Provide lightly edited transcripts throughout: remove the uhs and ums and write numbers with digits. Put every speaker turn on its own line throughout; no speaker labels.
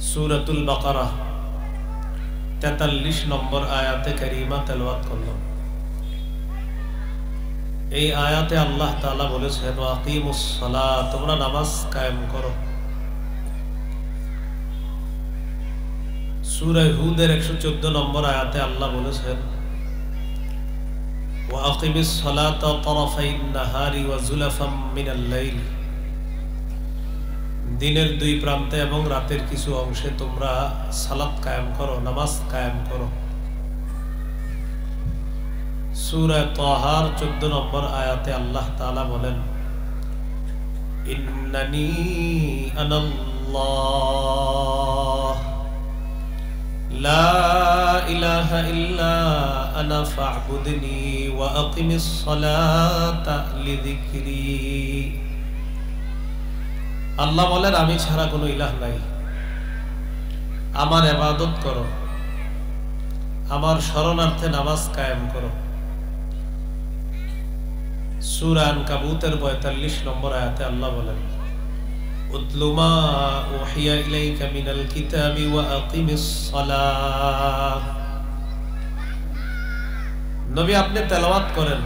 সূরাতুল বাকারা 43 নম্বর আয়াতে কারিমা তেলাওয়াত করলাম। এই আয়াতে আল্লাহ তাআলা বলেছেন ওয়াকিমুস সালাত, তোমরা নামাজ কায়েম করো। সূরা হুদের 114 নম্বর আয়াতে আল্লাহ বলেছেন ওয়াকিমিস সালাতা তারাফাইন নাহারি ওয়া যুলাফাম মিনাল লাইল, দিনের দুই প্রান্তে এবং রাতের কিছু অংশে তোমরা সালাত কায়েম করো, নামাজ কায়েম করো। সূরা তাহার 14 নম্বর আয়াতে আল্লাহ তাআলা বলেন ইন্নানি আনাল্লাহ লা ইলাহা ইল্লা আনা ফা'বুদনি ওয়া আকিমিস সালাতা লিযিকরি। আল্লাহ বলেন আমি ছাড়া কোনো ইলাহ নাই, আমার ইবাদত করো, আমার শরণার্থে নামাজ কায়েম করো। সূরা আনকাবুতের 42 নম্বর আয়াতে আল্লাহ বলেন উতলু মা উহিয়া ইলাইকা মিনাল কিতাবি ওয়া আকিমিস সালাহ। নবী আপনি তেলাওয়াত করেন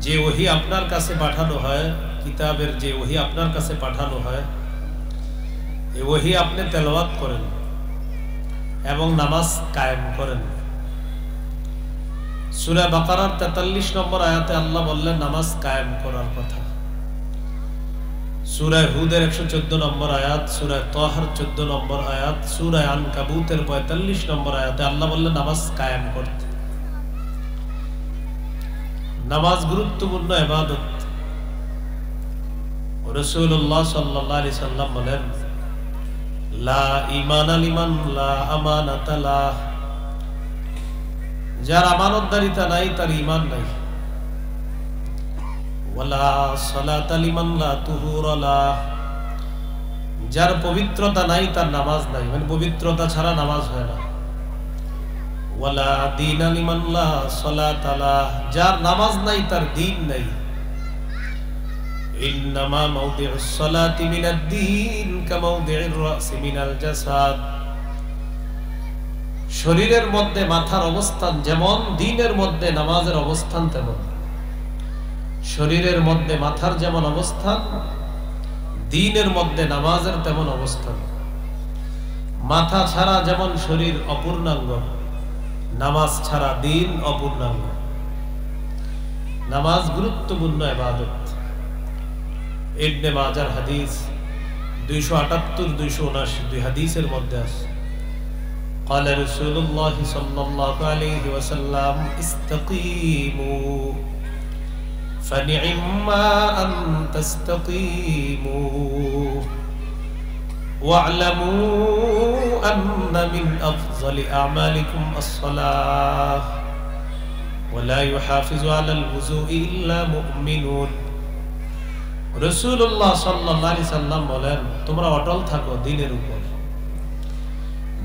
যে ওহী আপনার কাছে পাঠানো হয়, কিতাবের যে ওহী আপনার কাছে পাঠানো হয় এই ওহী আপনি তেলাওয়াত করেন এবং নামাজ কায়েম করেন। সূরা বাকারার 43 নম্বর আয়াতে আল্লাহ বললেন নামাজ কায়েম করার কথা। সূরা হুদের 114 নম্বর আয়াত, সূরা তাহার 14 নম্বর আয়াত, সূরা আনকাবুতের 45 নম্বর আয়াতে আল্লাহ বললেন নামাজ কায়েম করতে। নামাজ গুরুত্বপূর্ণ ইবাদত। রাসূলুল্লাহ সাল্লাল্লাহু আলাইহি সাল্লাম বলেন লা ঈমানা লিমান লা আমানাতা লাহ, যার আমানতদারিতা নাই তার ঈমান নাই। ওয়ালা সালাতা লিমান লা তুহুরা লাহ, যার পবিত্রতা নাই তার নামাজ নাই, মানে পবিত্রতা ছাড়া নামাজ হয় না। ওয়ালা দীনা লিমান লা সালাতা লাহ, যার নামাজ নাই তার দ্বীন নাই। ইন্নামা মাওদিউস সালাতি মিনাদ দ্বীন কামাওদিউর রাসি মিনাল জাসাদ, শরীরের মধ্যে মাথার অবস্থান যেমন দ্বীনের মধ্যে নামাজের অবস্থান তেমন। শরীরের মধ্যে মাথার যেমন অবস্থান দ্বীনের মধ্যে নামাজের তেমন অবস্থান। মাথা ছাড়া যেমন শরীর অপূর্ণাঙ্গ, নামাজ ছাড়া দ্বীন অপূর্ণাঙ্গ। নামাজ গুরুত্বপূর্ণ ইবাদত। ইবনে মাজার হাদিস 278-279 দুই হাদিসের মধ্যে আছে قال رسول الله صلى الله عليه وسلم استقيموا فنعما أن تستقيموا واعلموا أن من أفضل أعمالكم الصلاة ولا يحافظ على الوضوء إلا مؤمنون। রাসূলুল্লাহ সাল্লাল্লাহু আলাইহি সাল্লাম বলেন তোমরা অটল থাকো দ্বীনের উপর।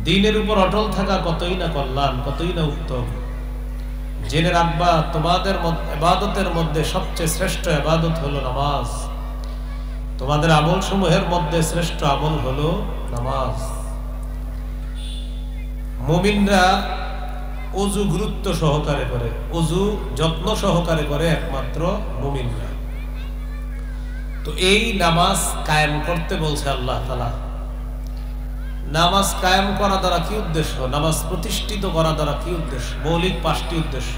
দ্বীনের উপর অটল থাকা কতই না কল্যাণ, কতই না উত্তম। জেনে রাখবা তোমাদের ইবাদতের মধ্যে সবচেয়ে শ্রেষ্ঠ ইবাদত হলো নামাজ। তোমাদের আমল সমূহের মধ্যে শ্রেষ্ঠ আমল হলো নামাজ। মুমিনরা ওযু গুরুত্ব সহকারে করে, ওযু যত্ন সহকারে করে একমাত্র মুমিনরা। তো এই নামাজ কায়েম করতে বলছে আল্লাহ তাআলা। নামাজ কায়েম করা দ্বারা কি উদ্দেশ্য? নামাজ প্রতিষ্ঠিত করা দ্বারা কি উদ্দেশ্য? মৌলিক 5টি উদ্দেশ্য।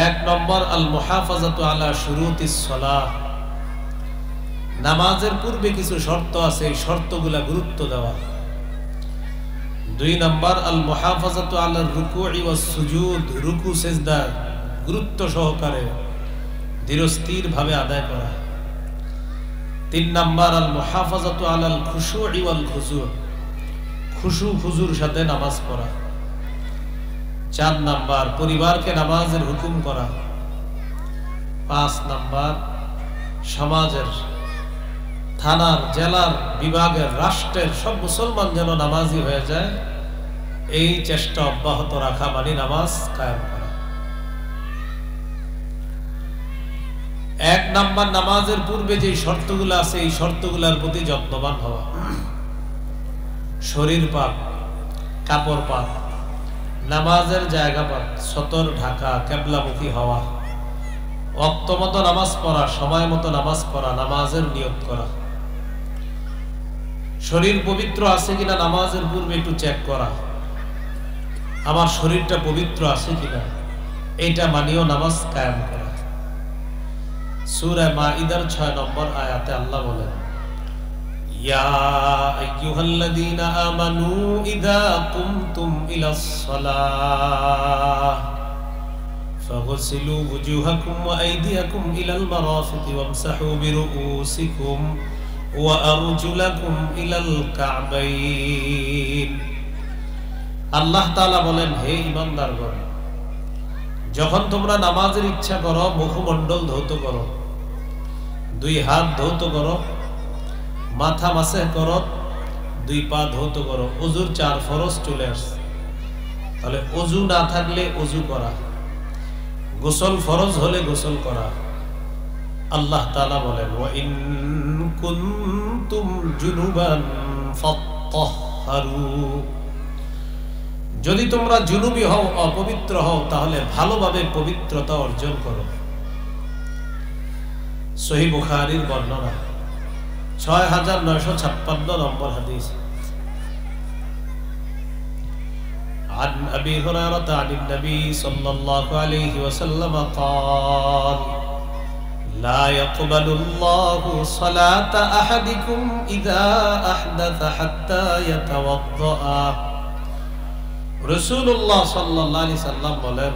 1 নম্বর আল মুহাফাজাতু আলা শুরুতিস সালাহ, নামাজের পূর্বে কিছু শর্ত আছে, এই শর্তগুলা গুরুত্ব দেওয়া। 2 নম্বর আল মুহাফাজাতু আলা রুকুই ওয়াস সুজুদ, রুকু সিজদা গুরুত্ব সহকারে ধীরস্থির ভাবে আদায় করা। 3 নম্বর আল মুহাফাজাতু আলাল খুশুই ওয়াল খুজু', খুশু খুজুর সাথে নামাজ পড়া। 4 নম্বর পরিবারকে নামাজের হুকুম করা। 5 নম্বর সমাজের, থানার, জেলার, বিভাগের, রাষ্ট্রের সব মুসলমান যেন নামাজি হয়ে যায়, এই চেষ্টা অব্যাহত রাখা মানে নামাজ কায়েম করা। 1 নাম্বার নামাজের পূর্বে যে শর্তগুলো আছে এই শর্তগুলোর প্রতি যত্নবান হওয়া। শরীর পাক, কাপড় পাক, নামাজের জায়গা পাক, সতর ঢাকা, কিবলামুখী হওয়া, ওয়াক্ত মতো নামাজ পড়া, সময় মতো নামাজ পড়া, নামাজের নিয়ত করা। শরীর পবিত্র আছে কিনা নামাজের পূর্বে একটু চেক করা, আমার শরীরটা পবিত্র আছে কিনা এইটা মানিও নামাজ কায়েম করা। সূরা মাইদার 6 নম্বর আয়াতে আল্লাহ বলেন, ইয়া আইয়ুহাল্লাযীনা আমানু ইযা কুমতুম ইলাস সালাহ ফাগসিলু ওয়ুজুহাকুম ওয়া আইদিয়াকুম ইলাল মারাফিকি ওয়ামসাহু বিরুউসিকুম ওয়া আরজুলাকুম ইলাল কা'বাইন। আল্লাহ তাআলা বলেন, হে ঈমানদারগণ, যখন তোমরা নামাজের ইচ্ছা করো মুখমণ্ডল ধৌত করো, দুই হাত ধৌত করো, মাথা মাসহ করো, দুই পা ধৌত করো। ওযুর 4 ফরজ চলে আসছে, তাহলে ওযু না থাকলে ওযু করা, গোসল ফরজ হলে গোসল করা। আল্লাহ তাআলা বলেন, ওয়া ইন কুনতুম জুনুবান ফাত্তাহহারু, যদি তোমরা জুনুবি হও, অপবিত্র হও, তাহলে ভালোভাবে পবিত্রতা অর্জন করো। সহিহ বুখারীর বর্ণনা 6956 নম্বর হাদিস। عن أبي هريرة عن النبي صلى الله عليه وسلم قال لا يقبل الله صلاة أحدكم إذا أحدث حتى يتوضأ। রাসূলুল্লাহ সাল্লাল্লাহু আলাইহি সাল্লাম বলেন,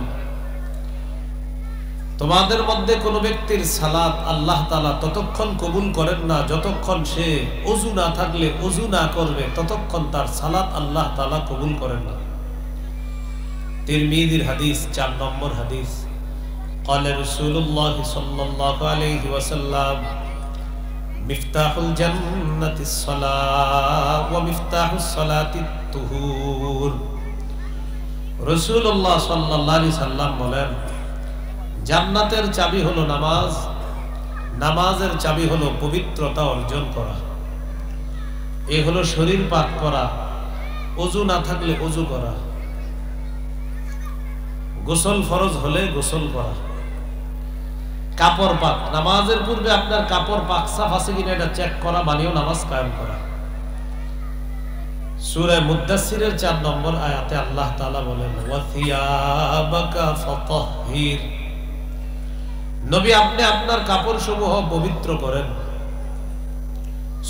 তোমাদের মধ্যে কোন ব্যক্তির সালাত আল্লাহ তাআলা ততক্ষণ কবুল করেন না যতক্ষণ সে ওযু না থাকলে ওযু না করবে, ততক্ষণ তার সালাত আল্লাহ তাআলা কবুল করেন না। তিরমিজির হাদিস 4 নম্বর হাদিস। قال رسول الله صلى الله عليه وسلم مفتاح الجنة الصلاة ومفتاح الصلاة الطهور। রাসূলুল্লাহ সাল্লাল্লাহু আলাইহি সাল্লাম বলেন, জান্নাতের চাবি হলো নামাজ, নামাজের চাবি হলো পবিত্রতা অর্জন করা। এই হলো শরীর পাক করা, ওযু না থাকলে ওযু করা, গোসল ফরজ হলে গোসল করা, কাপড় পাক, নামাজের পূর্বে আপনার কাপড় পাক সাফ আছে কিনা এটা চেক করা, মানেও নামাজ কায়েম করা। সূরা মুদ্দাসসিরের 4 নম্বর আয়াতে আল্লাহ তাআলা বলেন, ওয়া থিয়াবাকা ফাতাহহির, নবী আপনি আপনার কাপড় সমূহ পবিত্র করেন।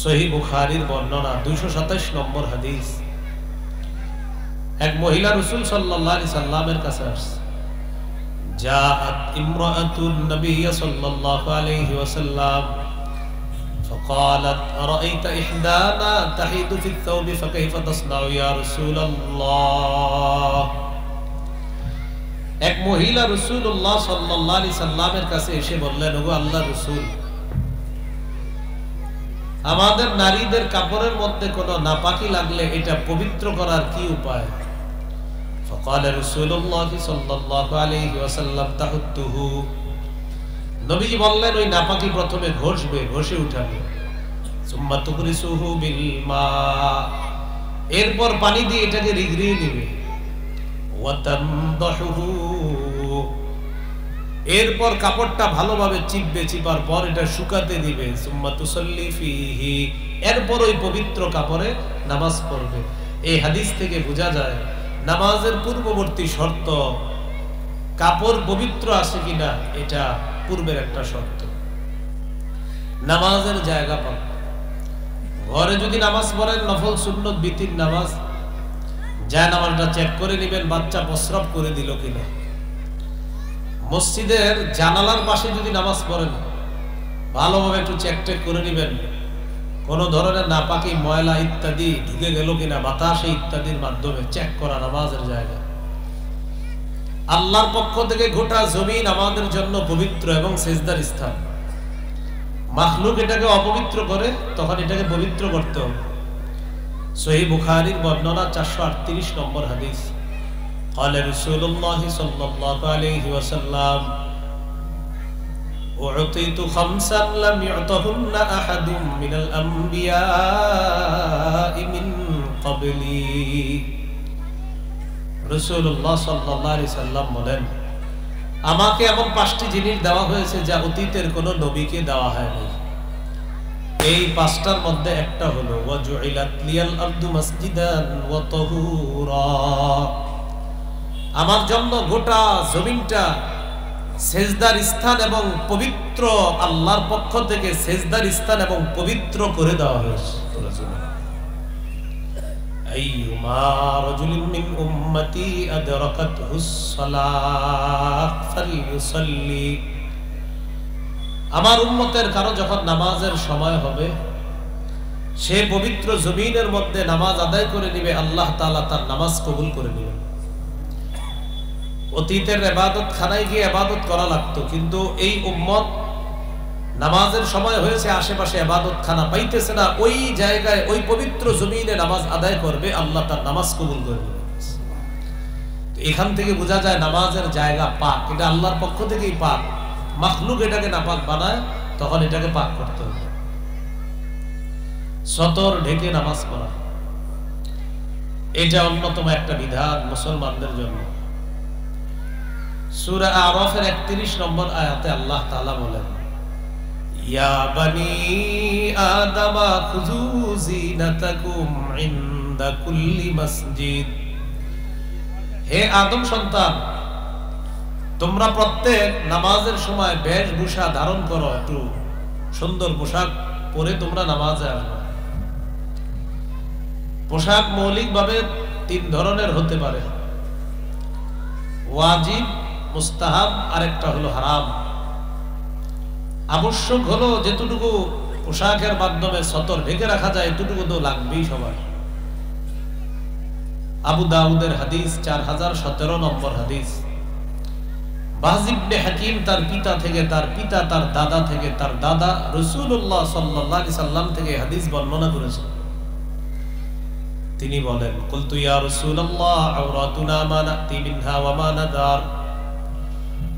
সহিহ বুখারীর বর্ণনা 227 নম্বর হাদিস। এক মহিলা রাসূল সাল্লাল্লাহু আলাইহি সাল্লামের কাছে আসছে। জাআত ইমরাআতুন নবী সাল্লাল্লাহু আলাইহি ওয়াসাল্লাম فقالت أرأيت إحدانا تحيض في الثوب فكيف تصنع يا رسول الله। এক মহিলা রাসূলুল্লাহ সাল্লাল্লাহু আলাইহি সাল্লামের কাছে এসে বললেন, ওগো আল্লাহর রাসূল, আমাদের নারীদের কাপড়ের মধ্যে কোনো নাপাকি লাগলে এটা পবিত্র করার কি উপায়? فقال رسول الله صلى الله عليه وسلم تحته। নবীজি বললেন, ওই নাপাকি প্রথমে ঘষবে, ঘষে উঠাবে, সুম্মা তুকরিসুহু বিল মা, এরপর পানি দিয়ে এটাকে রিগড়িয়ে নেবে, ওয়া তামদাহুহু, এরপর কাপড়টা ভালোভাবে চিপবে, চিপার পর এটা শুকাতে দিবে, সুম্মা তুসাল্লি ফিহি, এরপর ওই পবিত্র কাপড়ে নামাজ পড়বে। এই হাদিস থেকে বোঝা যায় নামাজের পূর্ববর্তী শর্ত কাপড় পবিত্র আছে কিনা এটা পূর্বের একটা শর্ত। নামাজের জায়গা পাক, ঘরে যদি নামাজ পড়েন নফল সুন্নত বিতির নামাজ, যায় নামাজটা চেক করে নেবেন বাচ্চা প্রস্রাব করে দিল কিনা। মসজিদের জানালার পাশে যদি নামাজ পড়েন ভালোভাবে একটু চেক টেক করে নেবেন কোন ধরনের নাপাকি ময়লা ইত্যাদি ঢুকে গেল কিনা, বাতাসে ইত্যাদির মাধ্যমে চেক করা নামাজের জায়গা। আল্লাহর পক্ষ থেকে গোটা জমিন আমাদের জন্য পবিত্র এবং সেজদার স্থান। মাখলুক এটাকে অপবিত্র করে, তখন এটাকে পবিত্র করতে হবে। সহিহ বুখারীর বর্ণনা 438 নম্বর হাদিস। قال رسول الله صلى الله عليه وسلم উ'তিতু খামসান লাম ইউতাহুন্না আহাদুম মিনাল আম্বিয়া'i মিন ক্বাবলি। রাসূলুল্লাহ সাল্লাল্লাহু আলাইহি সাল্লাম বলেন, আমাকে এমন 5টি জিনিস দেওয়া হয়েছে যা অতীতের কোন নবীকে দেওয়া হয়নি। এই 5টার মধ্যে একটা হলো ওয়াজুইলাত লিয়াল আরদু মাসজিদান ওয়া তাহুরা, আমার জন্য গোটা জমিনটা সেজদার স্থান এবং পবিত্র, আল্লাহর পক্ষ থেকে সেজদার স্থান এবং পবিত্র করে দেওয়া হয়েছে। আইয়ুমা রাজুলিন মিন উম্মতি আদরাকাতহুস সালাত ফালইউসাল্লি, আমার উম্মতের কারো যখন নামাজের সময় হবে সে পবিত্র জমিনের মধ্যে নামাজ আদায় করে নিবে, আল্লাহ তাআলা তার নামাজ কবুল করে নেবেন। অতীতের ইবাদত খানায় গিয়ে ইবাদত করা লাগতো, কিন্তু এই উম্মত নামাজের সময় হয়েছে, আশেপাশে ইবাদত খানা পাইতেছে না, ওই জায়গায় ওই পবিত্র জমিনে নামাজ আদায় করবে, আল্লাহ তার নামাজ কবুল করে নেবেন। তো এখান থেকে বোঝা যায় নামাজের জায়গা পাক, এটা আল্লাহর পক্ষ থেকেই পাক। মাখলুক এটাকে নাপাক বানায়, তখন এটাকে পাক করতে হবে। সতর ঢেকে নামাজ পড়া, এটা অন্যতম একটা বিধান মুসলমানদের জন্য। সূরা আরাফের 31 নম্বর আয়াতে আল্লাহ তাআলা বলেন, ইয়া বানি আদামা খুযু যিনাতাকুম ইনদা কুল্লি মসজিদ, হে আদম সন্তান, তোমরা প্রত্যেক নামাজের সময় বেশভূষা ধারণ করো, একটু সুন্দর পোশাক পরে তোমরা নামাজে আসবে। পোশাক মৌলিকভাবে 3 ধরনের হতে পারে, ওয়াজিব, মুস্তাহাব, আরেকটা হলো হারাম। আবশ্যক হলো যেটুকু পোশাকের মাধ্যমে সতর ঢেকে রাখা যায় এতটুকু তো লাগবেই সবার। আবু দাউদের হাদিস 4017 নম্বর হাদিস। বাজ ইবনে হাকিম তার পিতা থেকে, তার পিতা তার দাদা থেকে, তার দাদা রাসূলুল্লাহ সাল্লাল্লাহু আলাইহি সাল্লাম থেকে হাদিস বর্ণনা করেছেন। তিনি বলেন, কুলতু ইয়া রাসূলুল্লাহ আওরাতুনা মা নাতি মিনহা ওয়া মা নাদার,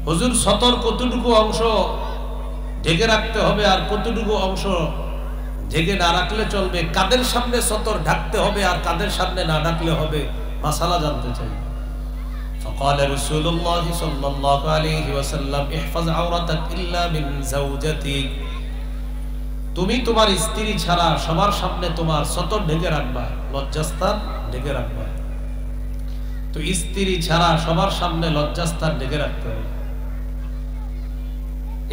হুজুর সতর কতটুকু অংশ ঢেকে রাখতে হবে আর কতটুকু অংশ ঢেকে না রাখলে চলবে, কাদের সামনে সতর ঢাকতে হবে আর কাদের সামনে না ঢাকলে হবে, মাসালা জানতে চাই। فقال رسول الله صلى الله عليه وسلم احفظ عورتك الا من زوجتك, তুমি তোমার স্ত্রী ছাড়া সবার সামনে তোমার সতর ঢেকে রাখবা, লজ্জাস্থান ঢেকে রাখবা। তো স্ত্রী ছাড়া সবার সামনে লজ্জাস্থান ঢেকে রাখতে হবে।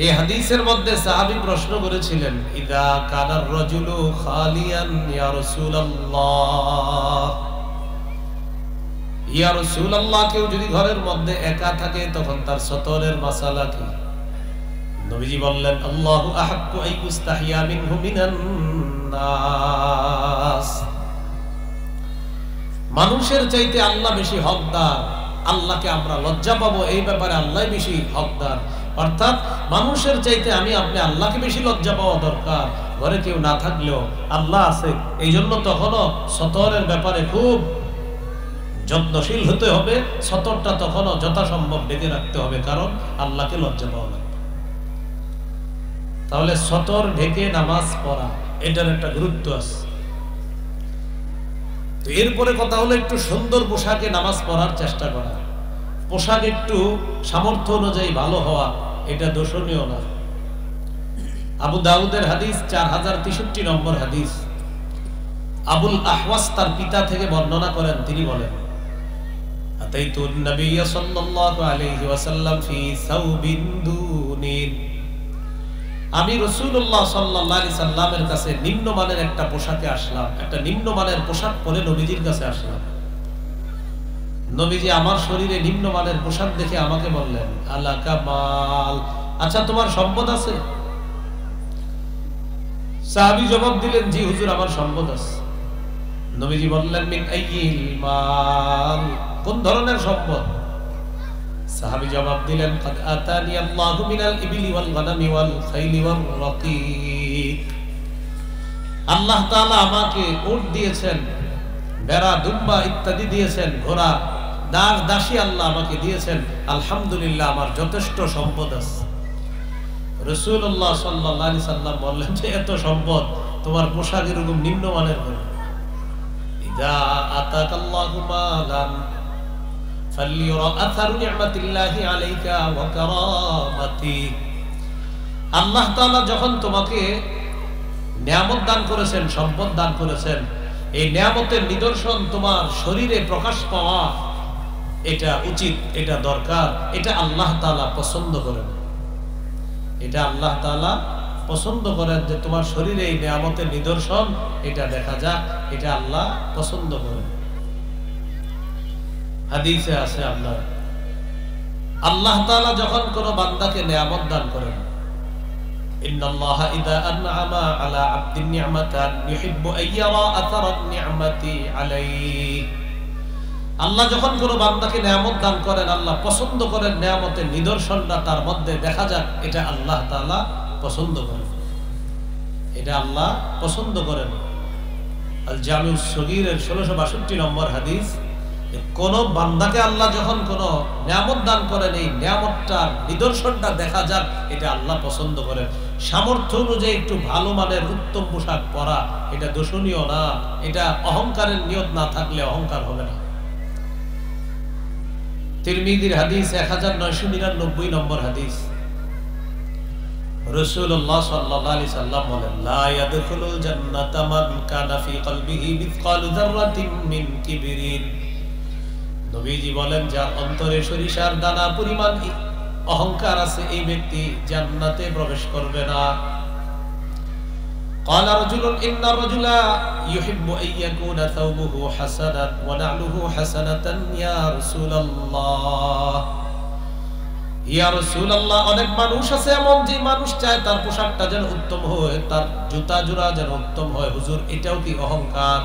এই হাদিসের মধ্যে সাহাবী প্রশ্ন করেছিলেন, ইদা কানার রাজুলু খালিয়ান ইয়া রাসূলুল্লাহ, ইয়া রাসূলুল্লাহ, কেউ যদি ঘরের মধ্যে একা থাকে তখন তার সতরের মাসালা কি? নবীজি বললেন, আল্লাহু আহাক্কু আইয়ুস্তাহিয়া মিনহু মিনান নাস, মানুষের চাইতে আল্লাহ বেশি হকদার, আল্লাহকে আমরা লজ্জা পাবো এই ব্যাপারে আল্লাহ বেশি হকদার। অর্থাৎ মানুষের চাইতে আমি আপনি আল্লাহকে বেশি লজ্জা পাওয়া দরকার, ঘরে কেউ না থাকলেও আল্লাহ আছে। এই জন্য তখনও সতরের ব্যাপারে খুব যত্নশীল হতে হবে, সতরটা তখনও যথাসম্ভব ঢেকে রাখতে হবে, কারণ আল্লাহকে লজ্জা পাওয়া লাগবে। তাহলে সতর ঢেকে নামাজ পড়া, এটার একটা গুরুত্ব আছে। তো এরপরে কথা হলো একটু সুন্দর পোশাকে নামাজ পড়ার চেষ্টা করা, পোশাক একটু সামর্থ্য অনুযায়ী ভালো হওয়া, এটা দোষণীয় না। আবু দাউদের হাদিস 4063 নম্বর হাদিস। আবুল আহওয়াস তার পিতা থেকে বর্ণনা করেন, তিনি বলেন, আতাইতুন নবিয়্য সাল্লাল্লাহু আলাইহি ওয়াসাল্লাম ফি সাওবিন দুনিন, আমি রাসূলুল্লাহ সাল্লাল্লাহু আলাইহি সাল্লামের কাছে নিম্নমানের একটা পোশাকে আসলাম, একটা নিম্নমানের পোশাক পরে নবীজির কাছে আসলাম। নবীজি আমার শরীরে নিম্নমানের পোশাক দেখে আমাকে বললেন, আলাকা মাল, আচ্ছা তোমার সম্পদ আছে? সাহাবী জবাব দিলেন, জি হুজুর আমার সম্পদ আছে। নবীজি বললেন, মিন আইয়িল মাল, কোন ধরনের সম্পদ? সাহাবী জবাব দিলেন, কাদ আতানি আল্লাহু মিনাল ইবলি ওয়াল গানামি ওয়াল খাইলি ওয়ার রাকিক, আল্লাহ তাআলা আমাকে উট দিয়েছেন, ভেড়া, দুম্বা ইত্যাদি দিয়েছেন, ঘোড়া, দাস দাসী আল্লাহ আমাকে দিয়েছেন, আলহামদুলিল্লাহ আমার যথেষ্ট সম্পদ আছে। রাসূলুল্লাহ সাল্লাল্লাহু আলাইহি সাল্লাম বললেন যে এত সম্পদ তোমার পোশাক এরকম নিম্নমানের কেন? ইযা আতাকাল্লাহু মালান ফালইউরা আথারু নি'মাতিল্লাহি আলাইকা ওয়া কারামাতি। আল্লাহ তাআলা যখন তোমাকে নিয়ামত দান করেছেন, সম্পদ দান করেছেন, এই নিয়ামতের নিদর্শন তোমার শরীরে প্রকাশ পাওয়া এটা উচিত, এটা দরকার, এটা আল্লাহ তাআলা পছন্দ করেন। এটা আল্লাহ তাআলা পছন্দ করেন যে তোমার শরীরে এই নিয়ামতের নিদর্শন এটা দেখা যাক, এটা আল্লাহ পছন্দ করেন। হাদিসে আছে আল্লাহ তাআলা যখন কোন বান্দাকে নিয়ামত দান করেন, ইন্নাল্লাহা ইযা আনআমা আলা আবদিন নি'মাতান ইউহিব্বু আইয়ারা আথারান নি'মাতি আলাইহি। আল্লাহ যখন কোন বান্দাকে নিয়ামত দান করেন, আল্লাহ পছন্দ করেন নিয়ামতের নিদর্শনটা তার মধ্যে দেখা যাক, এটা আল্লাহ তাআলা পছন্দ করেন, এটা আল্লাহ পছন্দ করেন। আল জামিউস সগীরের 1662 নম্বর হাদিস, কোন বান্দাকে আল্লাহ যখন কোন নিয়ামত দান করেন, এই নিয়ামতটার নিদর্শনটা দেখা যাক, এটা আল্লাহ পছন্দ করেন। সামর্থ্য অনুযায়ী একটু ভালো মানের উত্তম পোশাক পরা এটা দোষণীয় না, এটা অহংকারের নিয়ত না থাকলে অহংকার হবে না। তিরমিজির হাদিস 1999 নম্বর হাদিস, রাসূলুল্লাহ সাল্লাল্লাহু আলাইহি সাল্লাম বলেন, লা ইয়াদখুলুল জান্নাতা মান কানা ফি কলবিহি মিসকালু যাররাতিন মিন কিবরিন। নবীজি বলেন, যার অন্তরে সরিষার দানা পরিমাণ অহংকার আছে, এই ব্যক্তি জান্নাতে প্রবেশ করবে না। قال رجل إن الرجل يحب أن يكون ثوبه حسنا ونعله حسنة يا رسول الله يا رسول الله। অনেক মানুষ আছে এমন যে মানুষ চায় তার পোশাকটা যেন উত্তম হয়, তার জুতা জোড়া যেন উত্তম হয়। হুজুর, এটাও কি অহংকার?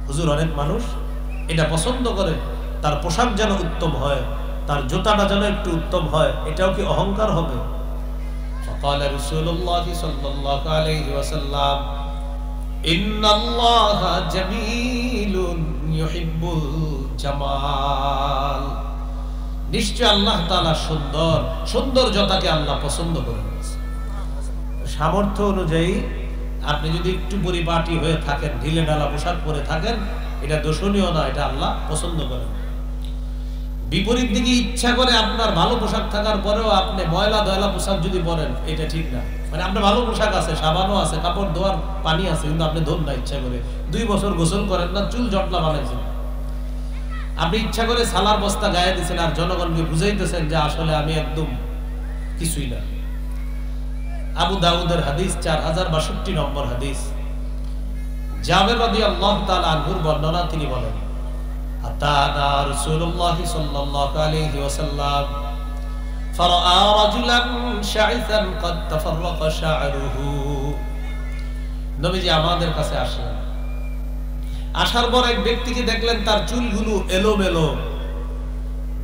হুজুর, অনেক মানুষ এটা পছন্দ করে, তার পোশাক যেন উত্তম হয়, তার জুতাটা যেন একটু উত্তম হয়, এটাও কি অহংকার হবে? فقال رسول الله صلى الله عليه وسلم إن الله جميل يحب الجمال। নিশ্চয় আল্লাহ তাআলা সুন্দর, সৌন্দর্যতাকে আল্লাহ পছন্দ করেন। সামর্থ্য অনুযায়ী আপনি যদি একটু পরিপাটি হয়ে থাকেন, ঢিলে ঢালা পোশাক পরে থাকেন, এটা দোষণীয় না, এটা আল্লাহ পছন্দ করেন। বিপরীত দিকে ইচ্ছা করে আপনার ভালো পোশাক থাকার পরেও আপনি ময়লা দয়লা পোশাক যদি পরেন, এটা ঠিক না। মানে আপনার ভালো পোশাক আছে, সাবানও আছে, কাপড় ধোয়ার পানি আছে, কিন্তু আপনি ধোন না ইচ্ছা করে। 2 বছর গোসল করেন না, চুল জটলা বানাইছেন, আপনি ইচ্ছা করে সালার বস্তা গায়ে দিয়েছেন, আর জনগণকে বুঝাইতেছেন যে আসলে আমি একদম কিছুই না। আবু দাউদের হাদিস 4062 নম্বর হাদিস, জাবের রাদিয়াল্লাহু তাআলা আনহুর বর্ণনা, তিনি বলেন, আতানা রাসূলুল্লাহ সাল্লাল্লাহু আলাইহি ওয়াসাল্লাম ফারাআ রাজুলান শাইসান ক্বাদ তাফাররাকা শা'রুহু। নবীজি আমাদের কাছে আসলেন, আসার পর এক ব্যক্তিকে দেখলেন তার চুলগুলো এলোমেলো।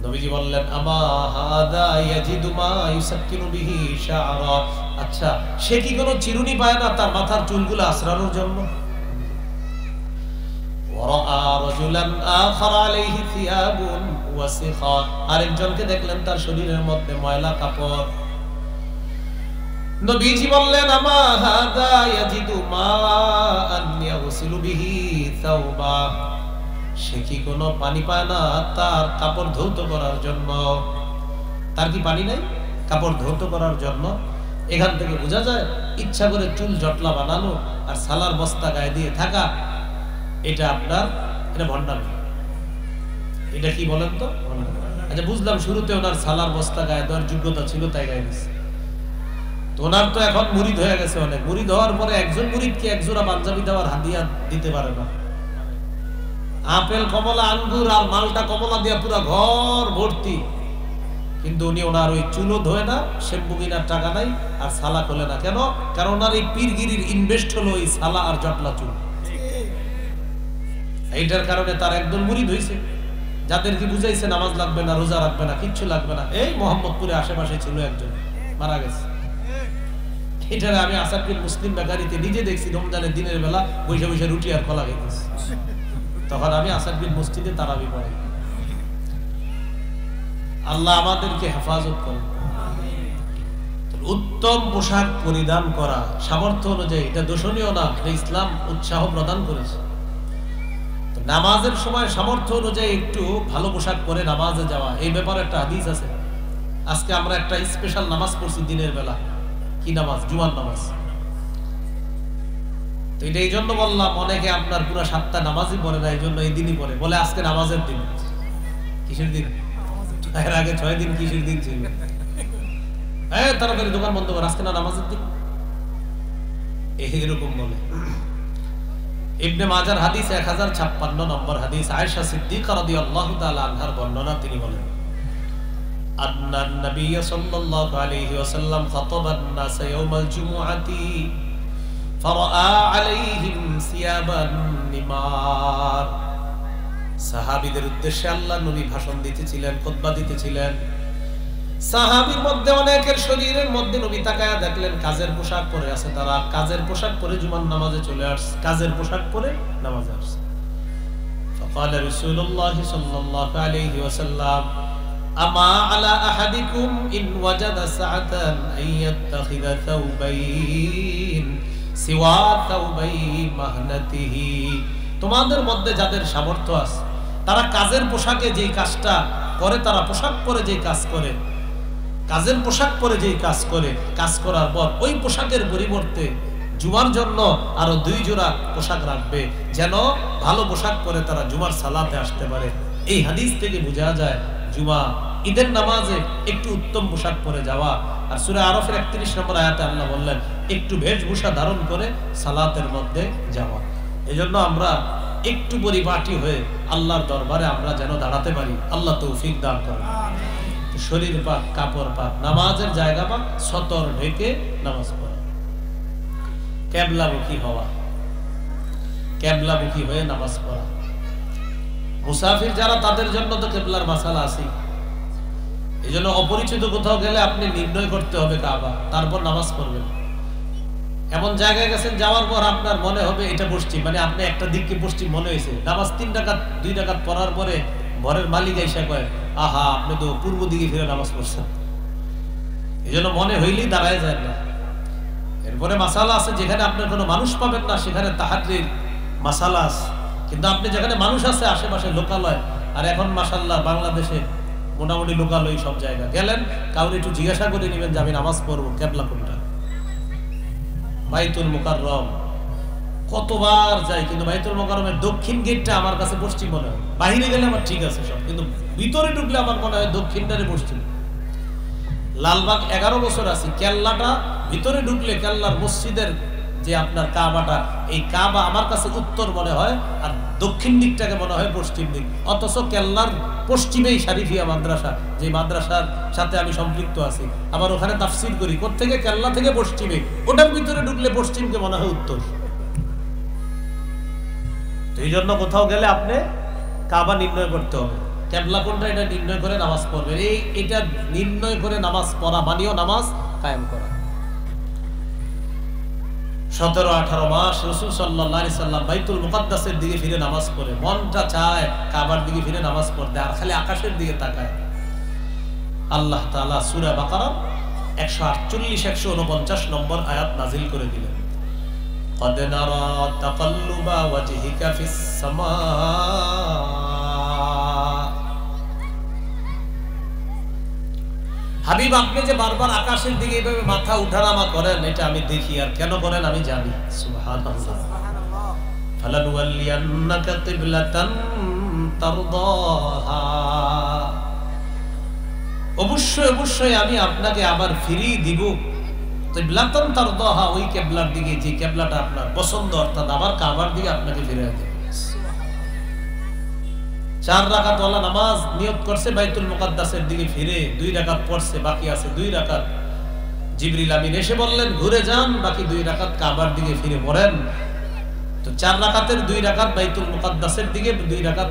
নবীজি বললেন, আমা হাদা ইয়াজিদু মা ইউসাক্কিনু বিহি শা'রা। আচ্ছা, সে কি কোনো চিরুনি পায় না তার মাথার চুলগুলো আছড়ানোর জন্য? আরেকজনকে দেখলেন তার শরীরের মধ্যে ময়লা কাপড়। নবীজি বললেন, আমা হাদা ইয়াজিদু মাআন ইয়াগসিলু বিহি সাওবা। সে কি কোনো পানি পায় না তার কাপড় ধৌত করার জন্য? তার কি পানি নাই কাপড় ধৌত করার জন্য? এখান থেকে বোঝা যায় ইচ্ছা করে চুল জটলা বানানো আর সালার বস্তা গায়ে দিয়ে থাকা, এটা আপনার, এটা ভণ্ডামি। এটা কি বলেন তো? আচ্ছা, বুঝলাম শুরুতে ওনার সালার বস্তা গায়ে দেওয়ার যোগ্যতা ছিল তাই গায়ে দিচ্ছে, তো ওনার তো এখন মুরিদ হয়ে গেছে অনেক। মুরিদ হওয়ার পরে একজন মুরিদকে একজোড়া পাঞ্জাবি দেওয়ার হাদিয়া দিতে পারে না। আপেল কমলা আঙ্গুর আর মালটা কমলা দিয়া পুরো ঘর ভর্তি, কিন্তু উনি ওনার ওই চুলও ধোয় না, শ্যাম্পু কেনার টাকা নাই, আর সালা খোলে না। কেন? কারণ ওনার এই পীরগিরির ইনভেস্ট হলো এই সালা আর জটলা চুল। এইটার কারণে তার একদল মুরিদ হয়েছে, যাদেরকে বুঝাইছে নামাজ লাগবে না, রোজা রাখবে না, কিচ্ছু লাগবে না। এই মোহাম্মদপুরে আশেপাশে ছিল একজন, মারা গেছে। এটারে আমি আসাদবিন মুসলিম বেকারিতে নিজে দেখছি, রমজানের দিনের বেলা বসে বসে রুটি আর কলা খেতেছি। তখন আমি আসাদবিন মসজিদে তারাবি পড়াই। আল্লাহ আমাদেরকে হেফাজত করেন। উত্তম পোশাক পরিধান করা সামর্থ্য অনুযায়ী, এটা দোষণীয় না, এটা ইসলাম উৎসাহ প্রদান করেছে। তো নামাজের সময় সামর্থ্য অনুযায়ী একটু ভালো পোশাক পরে নামাজে যাওয়া, এই ব্যাপারে একটা হাদিস আছে। আজকে আমরা একটা স্পেশাল নামাজ পড়ছি দিনের বেলা, কি নামাজ? জুমার নামাজ। তো এটা এই জন্য বললাম, অনেকে আপনার পুরো 7টা নামাজই পড়ে না, এই জন্য এই দিনই পড়ে, বলে আজকে নামাজের দিন। কিসের দিন? এর আগে 6 দিন কিসের দিন ছিল? তাড়াতাড়ি দোকান বন্ধ করে, আজকে না নামাজের দিন, এইরকম বলে। ইবনে মাজার হাদিস 1056 নম্বর হাদিস, আয়েশা সিদ্দিকা রাদিয়াল্লাহু তাআলা আনহার বর্ণনা, তিনি বলেন আন্না নবী সাল্লাল্লাহু আলাইহি ওয়াসাল্লাম খাতাবান নাস ইয়াউমাল জুমআতি ফারাআ আলাইহিম সিয়াবান নিমার। সাহাবীদের উদ্দেশ্যে আল্লাহ নবী ভাষণ দিতেছিলেন, খুতবা দিতেছিলেন। সাহাবীর মধ্যে অনেকের শরীরের মধ্যে নবী তাকায়া দেখলেন কাজের পোশাক পরে আছে, তারা কাজের পোশাক পরে জুমার নামাজে চলে আসছে, কাজের পোশাক পরে নামাজে আসছে। فقال رسول الله صلى الله عليه وسلم اما على احدكم ان وجد سعة ان يتخذ ثوبين سوى ثوبي مهنته। তোমাদের মধ্যে যাদের সামর্থ্য আছে তারা কাজের পোশাকে যেই কাজটা করে, তারা পোশাক পরে যেই কাজ করে, কাজের পোশাক পরে যেই কাজ করে, কাজ করার পর ওই পোশাকের পরিবর্তে জুমার জন্য আরো 2 জোড়া পোশাক রাখবে, যেন ভালো পোশাক পরে তারা জুমার সালাতে আসতে পারে। এই হাদিস থেকে বোঝা যায় জুমা ঈদের নামাজে একটু উত্তম পোশাক পরে যাওয়া। আর সূরা আরাফের 31 নম্বর আয়াতে আল্লাহ বললেন একটু বেশভূষা ধারণ করে সালাতের মধ্যে যাওয়া। এজন্য আমরা একটু পরিপাটি হয়ে আল্লাহর দরবারে আমরা যেন দাঁড়াতে পারি, আল্লাহ তৌফিক দান করেন। শরীর পাক, কাপড় পাক, নামাজের জায়গা পাক, সতর ঢেকে নামাজ পড়া। কিবলামুখী হওয়া, কিবলামুখী হয়ে নামাজ পড়া। মুসাফির যারা, তাদের জন্য তো কিবলার মাসালা আছে। এজন্য অপরিচিত কোথাও গেলে আপনি নির্ণয় করতে হবে কাবা, তারপর নামাজ পড়বেন। এমন জায়গায় গেছেন যাওয়ার পর আপনার মনে হবে এটা পশ্চিম, মানে আপনি একটা দিককে পশ্চিম মনে হয়েছে, নামাজ 3 রাকাত 2 রাকাত পড়ার পরে ঘরের মালিক এসে কয় আহা আপনি তো পূর্ব দিকে ফিরে নামাজ পড়ছেন। এই জন্য মনে হইলেই দাঁড়ায় যায় না। এরপরে মাসালা আছে, যেখানে আপনার কোনো মানুষ পাবেন না সেখানে তাহাজ্জুদের মাসালা আছে, কিন্তু আপনি যেখানে মানুষ আছে আশেপাশে লোকালয়, আর এখন মাশাআল্লাহ বাংলাদেশে মোটামুটি লোকালয় সব জায়গা গেলেন, কাউকে একটু জিজ্ঞাসা করে নেবেন যে আমি নামাজ পড়বো কিবলা কোনটা। বাইতুল মুকাররম কতবার যাই, কিন্তু বাইতুল মুকাররমের দক্ষিণ গেটটা আমার কাছে পশ্চিম মনে হয়। বাইরে গেলে আমার ঠিক আছে সব, কিন্তু ভিতরে ঢুকলে আমার মনে হয় দক্ষিণটারে পশ্চিম। লালবাগ 11 বছর আছি, কেল্লাটা ভিতরে ঢুকলে কেল্লার মসজিদের যে আপনার কাবাটা, এই কাবা আমার কাছে উত্তর মনে হয়, আর দক্ষিণ দিকটাকে মনে হয় পশ্চিম দিক। অথচ কেল্লার পশ্চিমেই শরীফিয়া মাদ্রাসা, যে মাদ্রাসার সাথে আমি সম্পৃক্ত আছি, আবার ওখানে তাফসীর করি। কোত্থেকে? কেল্লা থেকে পশ্চিমে, ওটার ভিতরে ঢুকলে পশ্চিমকে মনে হয় উত্তর। তো এই জন্য কোথাও গেলে আপনি কাবা নির্ণয় করতে হবে, কিবলা কোনটা এটা নির্ণয় করে নামাজ পড়বেন। এটা নির্ণয় করে নামাজ পড়া মানেও নামাজ কায়েম করা। 17-18 মাস রাসূল সাল্লাল্লাহু আলাইহি সাল্লাম বাইতুল মুকাদ্দাসের দিকে ফিরে নামাজ পড়ে, মনটা চায় কাবার দিকে ফিরে নামাজ পড়তে, আর খালি আকাশের দিকে তাকায়। আল্লাহ তাআলা সূরা বাকারা 148-149 নম্বর আয়াত নাযিল করে দিলেন, قد نرى تقلب وجهك في السماء। হাবিব আপনি যে বারবার আকাশের দিকে এইভাবে মাথা উঠানামা করেন, এটা আমি দেখি, আর কেন করেন আমি জানি। সুবহানাল্লাহ। ফালানুওয়াল্লিয়ান্নাকা কিবলাতান তারদাহা। অবশ্যই অবশ্যই আমি আপনাকে আবার ফিরিয়ে দিব কিবলাতান তারদাহা, ওই কিবলার দিকে যে কিবলাটা আপনার পছন্দ, অর্থাৎ আবার কাবার দিকে আপনাকে ফিরিয়ে দেব। 4 রাকাত ওয়ালা নামাজ নিয়ত করছে বাইতুল মুকাদ্দাসের দিকে ফিরে, 2 রাকাত পড়ছে, বাকি আছে 2 রাকাত। জিবরিল আমিন এসে বললেন ঘুরে যান, বাকি 2 রাকাত কাবার দিকে ফিরে পড়েন। তো 4 রাকাতের 2 রাকাত বাইতুল মুকাদ্দাসের দিকে, 2 রাকাত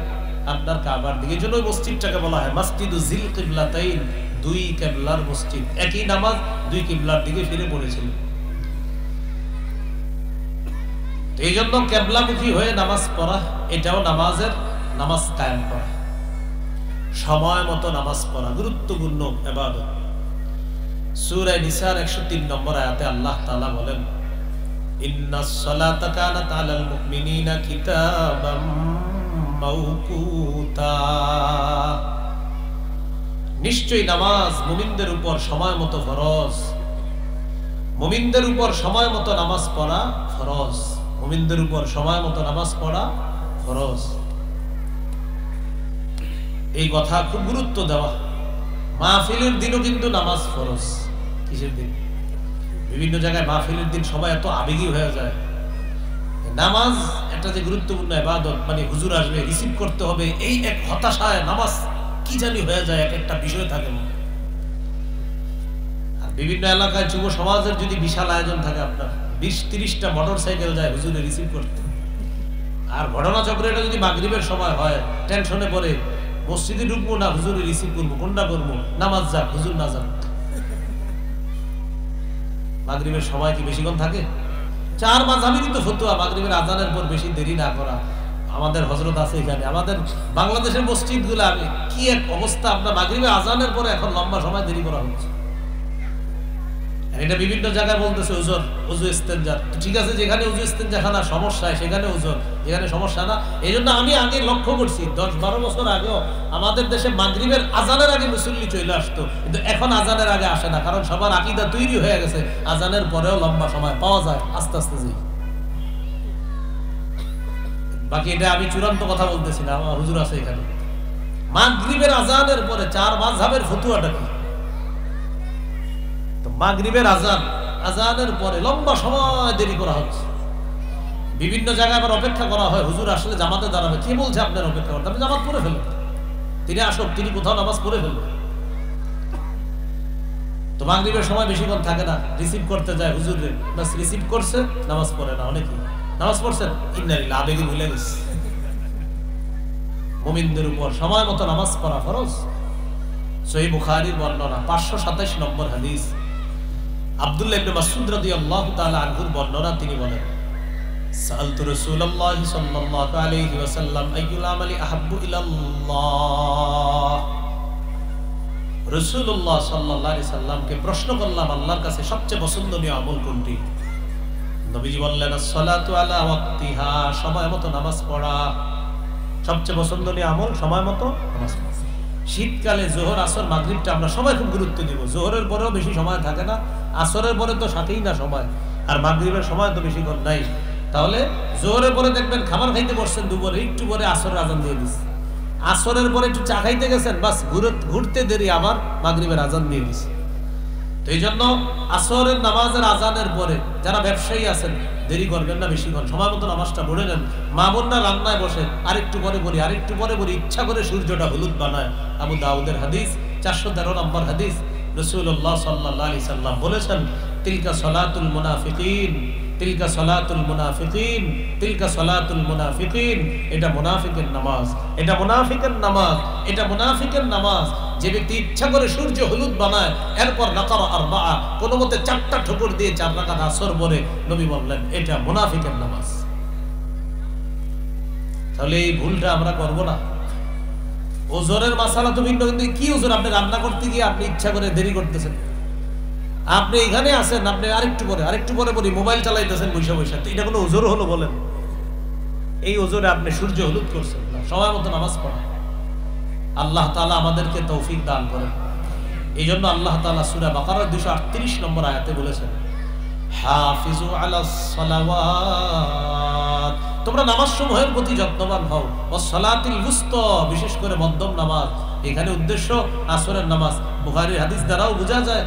আপনার কাবার দিকে। জন্য ওই মসজিদটাকে বলা হয় মসজিদু জিল কিবলাতাইন, 2 কিবলার মসজিদ। একই নামাজ 2 কিবলার দিকে ফিরে পড়েছিল। তো এই জন্য কিবলামুখী হয়ে নামাজ পড়া, এটাও নামাজ কায়েম করা, সময় মতো নামাজ পড়া গুরুত্বপূর্ণ ইবাদত। সূরা নিসার 103 নম্বর আয়াতে আল্লাহ তাআলা বলেন, ইন্নাস সালাতা কানাত আলাল মুমিনিনা কিতাবাম মাওকুতা, নিশ্চয়ই নামাজ মুমিনদের উপর সময় মতো ফরজ। মুমিনদের উপর সময় মতো নামাজ পড়া ফরজ। মুমিনদের উপর সময় মতো নামাজ পড়া ফরজ। এই কথা খুব গুরুত্ব দেওয়া। মাহফিলের দিনও কিন্তু নামাজ ফরজ। কিসের দিন? বিভিন্ন জায়গায় মাহফিলের দিন সবাই এত আবেগী হয়ে যায়। নামাজ একটা যে গুরুত্বপূর্ণ ইবাদত, মানে হুজুর আসবে, রিসিভ করতে হবে, এই এক হতাশায় নামাজ কি জানি হয়ে যায়, এক একটা বিষয় থাকে। আর বিভিন্ন এলাকায় যুব সমাজের যদি বিশাল আয়োজন থাকে, আপনার 20-30টা মোটরসাইকেল যায় হুজুরে রিসিভ করতে, আর ঘটনাচক্রে এটা যদি মাগরিবের সময় হয়, টেনশনে পড়ে মসজিদে ঢুকবো না হুজুরে রিসিভ করবো, কোনটা করবো, নামাজ যাক হুজুর না যাক। মাগরিবের সময় কি বেশিক্ষণ থাকে? 4 মাযহাবেরই তো ফতোয়া মাগরিবের আজানের পর বেশি দেরি না করা। আমাদের হযরত আছে এখানে, আমাদের বাংলাদেশের মসজিদগুলো কি এক অবস্থা, আপনার মাগরিবের আজানের পরে এখন লম্বা সময় দেরি করা হচ্ছে। এটা বিভিন্ন জায়গায় বলতেছে ওজোর, ওযু ইস্তেনজা। ঠিক আছে, যেখানে ওযু ইস্তেনজাখানা সমস্যা সেখানে ওজোর, যেখানে সমস্যা না। এই জন্য আমি আগে লক্ষ্য করছি 10-12 বছর আগেও আমাদের দেশে মাগরিবের আজানের আগে মুসল্লি চলে আসতো, কিন্তু এখন আজানের আগে আসে না, কারণ সবার আকীদা তৈরি হয়ে গেছে আজানের পরেও লম্বা সময় পাওয়া যায়, আস্তে আস্তে যাই। বাকি এটা আমি চূড়ান্ত কথা বলতেছি না, আমার হুজুর আছে এখানে। মাগরিবের আজানের পরে 4 মাযহাবের ফতোয়াটা কি? তো মাগরিবের আজানের পরে লম্বা সময় দেরি করা হচ্ছে। বিভিন্ন জায়গায় আবার অপেক্ষা করা হয়, হুজুর আসলে জামাতে দাঁড়াবে। কে বলছে আপনার অপেক্ষা করতে? আপনি জামাত পড়ে ফেলবেন, তিনি আসুক, তিনি কোথাও নামাজ পড়ে ফেলবেন। তো মাগরিবের সময় বেশিক্ষণ থাকে না, রিসিভ করতে যায় হুজুরে, বাস রিসিভ করছে, নামাজ পড়ে না। অনেকে নামাজ পড়ছেন, ইন্নালিল্লাহ, আবেগে ভুলে গেছে। মুমিনদের উপর সময় মতো নামাজ পড়া ফরজ। সহিহ বুখারীর বর্ণনা 527 নম্বর হাদিস, আব্দুল্লাহ ইবনে মাসউদ রাদিয়াল্লাহু তাআলা আনহুর বর্ণনা, তিনি বলেন, সাআলতু রাসূলুল্লাহ সাল্লাল্লাহু আলাইহি ওয়াসাল্লাম আইয়ুল আমালি আহাব্বু ইলাল্লাহ। রাসূলুল্লাহ সাল্লাল্লাহু আলাইহি সাল্লামকে প্রশ্ন করলাম, আল্লাহর কাছে সবচেয়ে পছন্দনীয় আমল কোনটি? নবীজি বললেন, as-সালাতু আলা ওয়াক্তিহা, সময় মতো নামাজ পড়া। সবচেয়ে পছন্দনীয় আমল সময় মতো নামাজ পড়া। শীতকালে জোহর, আসর, মাগরিবটা আমরা সবাই খুব গুরুত্ব দিব। জোহরের পরেও বেশি সময় থাকে না, আসরের পরে তো সাথেই না সময়, আর মাগরিবের সময় তো বেশিক্ষণ নাই। তাহলে জোহরের পরে দেখবেন খাবার খাইতে বসছেন দুপুরে, একটু পরে আসরের আজান দিয়ে দিচ্ছে। আসরের পরে একটু চা খাইতে গেছেন, বাস ঘুরতে দেরি আবার মাগরিবের আজান দিয়ে দিচ্ছে। তো এই জন্য আসরের নামাজের আজানের পরে যারা ব্যবসায়ী আছেন, দেরি করবেন না, বেশিক্ষণ সময় মতো নামাজটা পড়ে নেন। মা বোনরা রান্নায় বসে আরেকটু পরে বলি, আরেকটু পরে বলি, ইচ্ছা করে সূর্যটা হলুদ বানায়। আবু দাউদের হাদিস 413 নম্বর হাদিস, রাসূলুল্লাহ সাল্লাল্লাহু আলাইহি সাল্লাম বলেছেন, তিলকা সালাতুল মুনাফিকিন, তিলকা সালাতুল মুনাফিকিন, তিলকা সালাতুল মুনাফিকিন। এটা মুনাফিকের নামাজ, এটা মুনাফিকের নামাজ, এটা মুনাফিকের নামাজ। যে ব্যক্তি ইচ্ছা করে সূর্য হলুদ বানায়, এরপর নাকারা আরবাআ, কোনো মতে 4টা ঠোকর দিয়ে 4 রাকাত আসর পড়ে, নবী বললেন এটা মুনাফিকের নামাজ। তাহলে এই ভুলটা আমরা করব না। ওজনের মাসালা তো ভিন্ন, কিন্তু কি ওজন? আপনি রান্না করতে গিয়ে আপনি ইচ্ছা করে দেরি করতেছেন, আপনি এখানে আছেন, আপনি আরেকটু পরে বলি মোবাইল চালাইতেছেন বৈশা বৈশা, এটা কোনো ওজোর হলো বলেন? এই ওজোরে আপনি সূর্য হলুদ করছেন না। সময় মতো নামাজ পড়া। আল্লাহ তাআলা আমাদেরকে তৌফিক দান করেন। এই জন্য আল্লাহ তাআলা সূরা বাকারার 238 নম্বর আয়াতে বলেছেন, হাফিজু আলাস সালাওয়াত, তোমরা নামাজ সমূহের প্রতি যত্নবান হও। ওয়াস সালাতিল উসতা, বিশেষ করে মধ্যম নামাজ। এখানে উদ্দেশ্য আসরের নামাজ। বুখারীর হাদিস দ্বারাও বোঝা যায়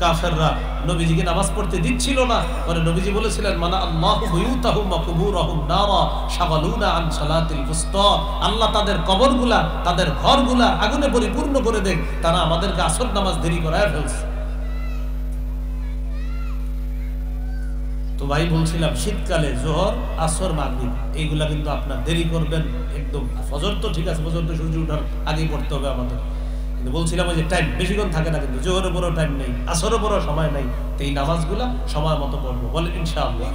কাফেররা নবীজিকে নামাজ পড়তে দিচ্ছিল না। পরে নবীজি বলেছিলেন, মানা আল্লাহু বুয়ুতাহুম ওয়া কুবুরহুম নারা শাগালুনা আন সালাতিল উসতা, আল্লাহ তাদের কবরগুলা, তাদের ঘরগুলা আগুনে পরিপূর্ণ করে দেন, তারা আমাদেরকে আসর নামাজ দেরি করায় ফেলছে। তো ভাই বলছিলাম, শীতকালে জোহর, আসর, মাগরিব এইগুলা কিন্তু আপনার দেরি করবেন একদম। ফজর তো ঠিক আছে, ফজর তো সূর্য ওঠার আগেই পড়তে হবে আমাদের, কিন্তু বলছিলাম ওই যে টাইম বেশিক্ষণ থাকে না, কিন্তু জোহরের পরেও টাইম নেই, আসরের পরেও সময় নেই। তো এই নামাজগুলা সময় মতো পড়বো, বলেন ইনশাআল্লাহ।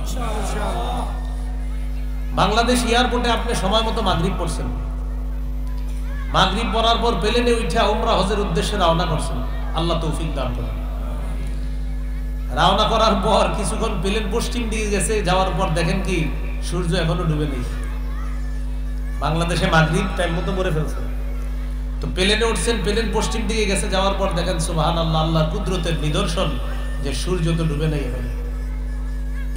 বাংলাদেশ এয়ারপোর্টে আপনি সময় মতো মাগরিব পড়ছেন, মাগরিব পড়ার পর প্লেনে উঠে উমরা হজের উদ্দেশ্যে রওনা করছেন, আল্লাহ তৌফিক দান করেন। রওনা করার পর কিছুক্ষণ প্লেন পশ্চিম দিকে গেছে, যাওয়ার পর দেখেন কি সূর্য এখনো ডুবে নেই। বাংলাদেশে মাগরিব টাইম মতো করে ফেলছে। তো প্লেনে উঠছেন, প্লেন পশ্চিম দিকে গেছে, যাওয়ার পর দেখেন সুবহানাল্লাহ, আল্লাহর কুদরতের নিদর্শন যে সূর্য তো ডুবে নেই এখন।